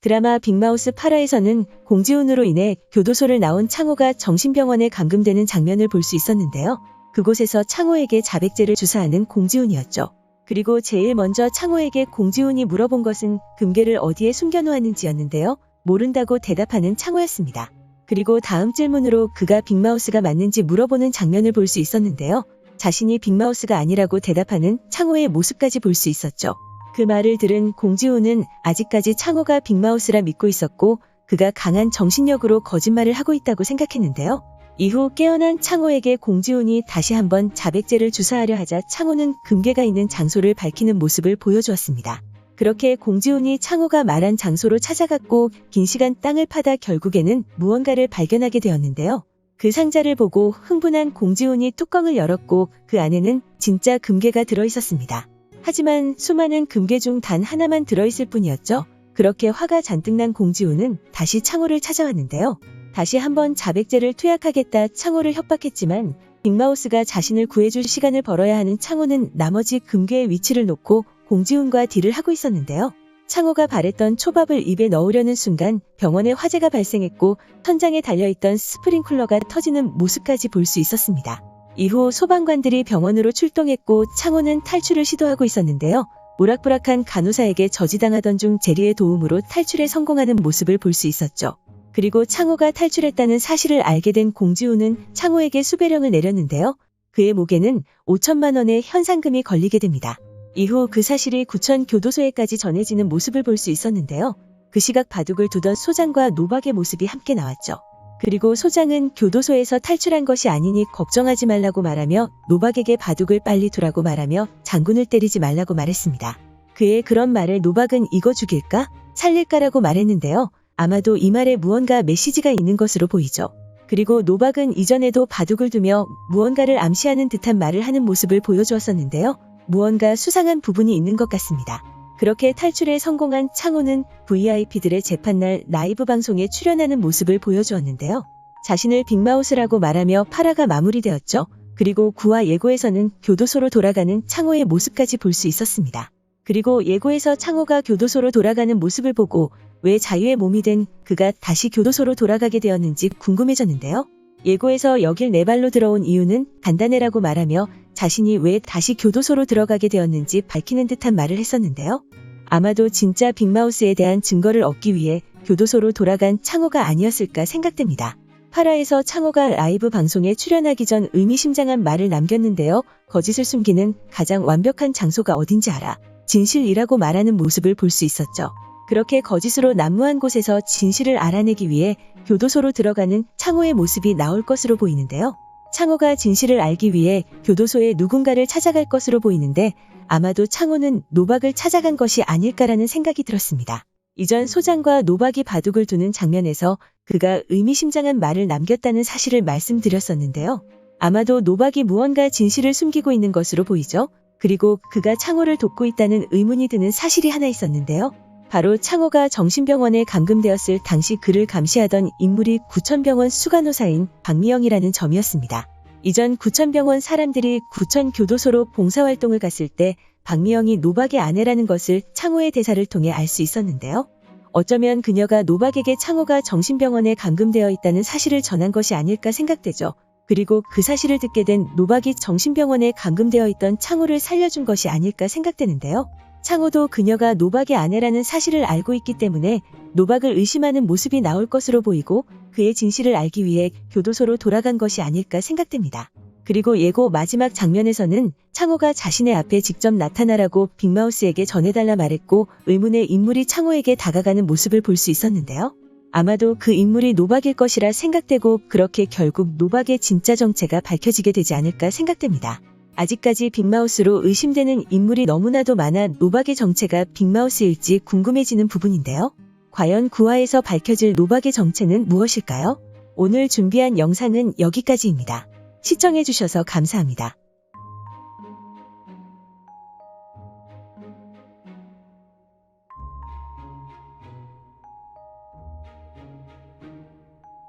드라마 빅마우스 8화에서는 공지훈으로 인해 교도소를 나온 창호가 정신병원에 감금되는 장면을 볼 수 있었는데요. 그곳에서 창호에게 자백제를 주사하는 공지훈이었죠. 그리고 제일 먼저 창호에게 공지훈이 물어본 것은 금괴를 어디에 숨겨놓았는지였는데요. 모른다고 대답하는 창호였습니다. 그리고 다음 질문으로 그가 빅마우스가 맞는지 물어보는 장면을 볼 수 있었는데요. 자신이 빅마우스가 아니라고 대답하는 창호의 모습까지 볼 수 있었죠. 그 말을 들은 공지훈은 아직까지 창호가 빅마우스라 믿고 있었고 그가 강한 정신력으로 거짓말을 하고 있다고 생각했는데요. 이후 깨어난 창호에게 공지훈이 다시 한번 자백제를 주사하려 하자 창호는 금괴가 있는 장소를 밝히는 모습을 보여주었습니다. 그렇게 공지훈이 창호가 말한 장소로 찾아갔고 긴 시간 땅을 파다 결국에는 무언가를 발견하게 되었는데요. 그 상자를 보고 흥분한 공지훈이 뚜껑을 열었고 그 안에는 진짜 금괴가 들어있었습니다. 하지만 수많은 금괴 중 단 하나만 들어있을 뿐이었죠. 그렇게 화가 잔뜩 난 공지훈은 다시 창호를 찾아왔는데요. 다시 한번 자백제를 투약하겠다 창호를 협박했지만 빅마우스가 자신을 구해줄 시간을 벌어야 하는 창호는 나머지 금괴의 위치를 놓고 공지훈과 딜을 하고 있었는데요. 창호가 바랬던 초밥을 입에 넣으려는 순간 병원에 화재가 발생했고 천장에 달려있던 스프링클러가 터지는 모습까지 볼 수 있었습니다. 이후 소방관들이 병원으로 출동했고 창호는 탈출을 시도하고 있었는데요. 오락부락한 간호사에게 저지당하던 중 제리의 도움으로 탈출에 성공하는 모습을 볼 수 있었죠. 그리고 창호가 탈출했다는 사실을 알게 된 공지훈은 창호에게 수배령을 내렸는데요. 그의 목에는 5천만 원의 현상금이 걸리게 됩니다. 이후 그 사실이 구천 교도소에까지 전해지는 모습을 볼 수 있었는데요. 그 시각 바둑을 두던 소장과 노박의 모습이 함께 나왔죠. 그리고 소장은 교도소에서 탈출한 것이 아니니 걱정하지 말라고 말하며 노박에게 바둑을 빨리 두라고 말하며 장군을 때리지 말라고 말했습니다. 그의 그런 말에 노박은 이거 죽일까? 살릴까라고 말했는데요. 아마도 이 말에 무언가 메시지가 있는 것으로 보이죠. 그리고 노박은 이전에도 바둑을 두며 무언가를 암시하는 듯한 말을 하는 모습을 보여주었었는데요. 무언가 수상한 부분이 있는 것 같습니다. 그렇게 탈출에 성공한 창호는 VIP들의 재판날 라이브 방송에 출연하는 모습을 보여주었는데요. 자신을 빅마우스라고 말하며 8화가 마무리되었죠. 그리고 9화 예고에서는 교도소로 돌아가는 창호의 모습까지 볼 수 있었습니다. 그리고 예고에서 창호가 교도소로 돌아가는 모습을 보고 왜 자유의 몸이 된 그가 다시 교도소로 돌아가게 되었는지 궁금해졌는데요. 예고에서 여길 내 발로 들어온 이유는 간단해라고 말하며 자신이 왜 다시 교도소로 들어가게 되었는지 밝히는 듯한 말을 했었는데요. 아마도 진짜 빅마우스에 대한 증거를 얻기 위해 교도소로 돌아간 창호가 아니었을까 생각됩니다. 8화에서 창호가 라이브 방송에 출연하기 전 의미심장한 말을 남겼는데요. 거짓을 숨기는 가장 완벽한 장소가 어딘지 알아. 진실이라고 말하는 모습을 볼 수 있었죠. 그렇게 거짓으로 난무한 곳에서 진실을 알아내기 위해 교도소로 들어가는 창호의 모습이 나올 것으로 보이는데요. 창호가 진실을 알기 위해 교도소에 누군가를 찾아갈 것으로 보이는데 아마도 창호는 노박을 찾아간 것이 아닐까라는 생각이 들었습니다. 이전 소장과 노박이 바둑을 두는 장면에서 그가 의미심장한 말을 남겼다는 사실을 말씀드렸었는데요. 아마도 노박이 무언가 진실을 숨기고 있는 것으로 보이죠. 그리고 그가 창호를 돕고 있다는 의문이 드는 사실이 하나 있었는데요. 바로 창호가 정신병원에 감금되었을 당시 그를 감시하던 인물이 구천병원 수간호사인 박미영이라는 점이었습니다. 이전 구천병원 사람들이 구천교도소로 봉사활동을 갔을 때 박미영이 노박의 아내라는 것을 창호의 대사를 통해 알 수 있었는데요. 어쩌면 그녀가 노박에게 창호가 정신병원에 감금되어 있다는 사실을 전한 것이 아닐까 생각되죠. 그리고 그 사실을 듣게 된 노박이 정신병원에 감금되어 있던 창호를 살려준 것이 아닐까 생각되는데요. 창호도 그녀가 노박의 아내라는 사실을 알고 있기 때문에 노박을 의심하는 모습이 나올 것으로 보이고 그의 진실을 알기 위해 교도소로 돌아간 것이 아닐까 생각됩니다. 그리고 예고 마지막 장면에서는 창호가 자신의 앞에 직접 나타나라고 빅마우스에게 전해달라 말했고 의문의 인물이 창호에게 다가가는 모습을 볼 수 있었는데요. 아마도 그 인물이 노박일 것이라 생각되고 그렇게 결국 노박의 진짜 정체가 밝혀지게 되지 않을까 생각됩니다. 아직까지 빅마우스로 의심되는 인물이 너무나도 많아 노박의 정체가 빅마우스일지 궁금해지는 부분인데요. 과연 9화에서 밝혀질 노박의 정체는 무엇일까요? 오늘 준비한 영상은 여기까지입니다. 시청해주셔서 감사합니다.